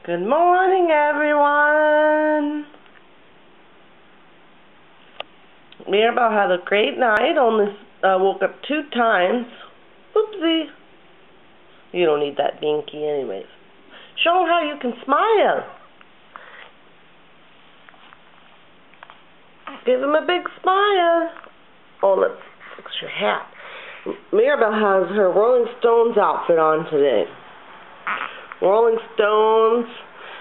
Good morning, everyone. Mirabelle had a great night. Only woke up 2 times. Oopsie. You don't need that binky anyways. Show them how you can smile. Give him a big smile. Oh, let's fix your hat. Mirabelle has her Rolling Stones outfit on today. Rolling Stones,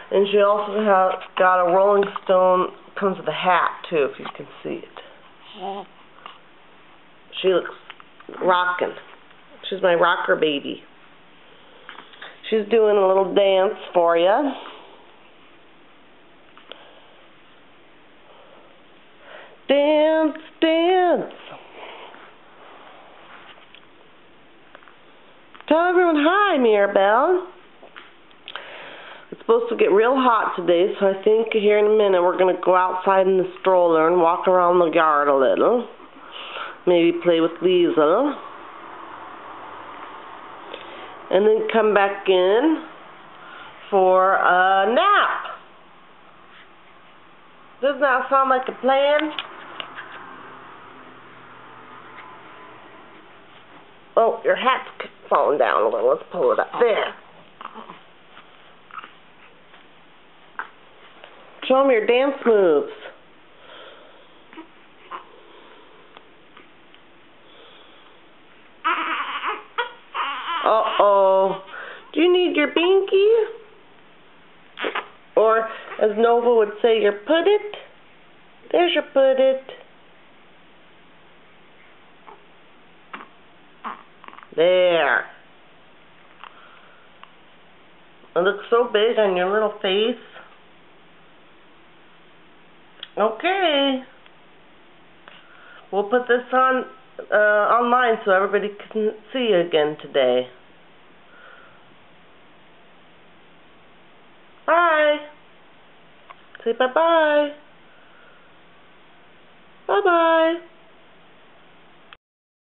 and she also has got a Rolling Stone, comes with a hat too, if you can see it. She looks rockin'. She's my rocker baby. She's doing a little dance for you. Dance, dance. Tell everyone hi, Mirabelle. It's supposed to get real hot today, so I think here in a minute we're going to go outside in the stroller and walk around the yard a little. Maybe play with Liesl. And then come back in for a nap. Doesn't that sound like a plan? Oh, your hat's falling down a little. Let's pull it up. There. Show them your dance moves. Uh-oh. Do you need your binky? Or, as Nova would say, your put it? There's your put it. There. It looks so big on your little face. Okay. We'll put this on online so everybody can see you again today. Bye. Say bye-bye. Bye-bye.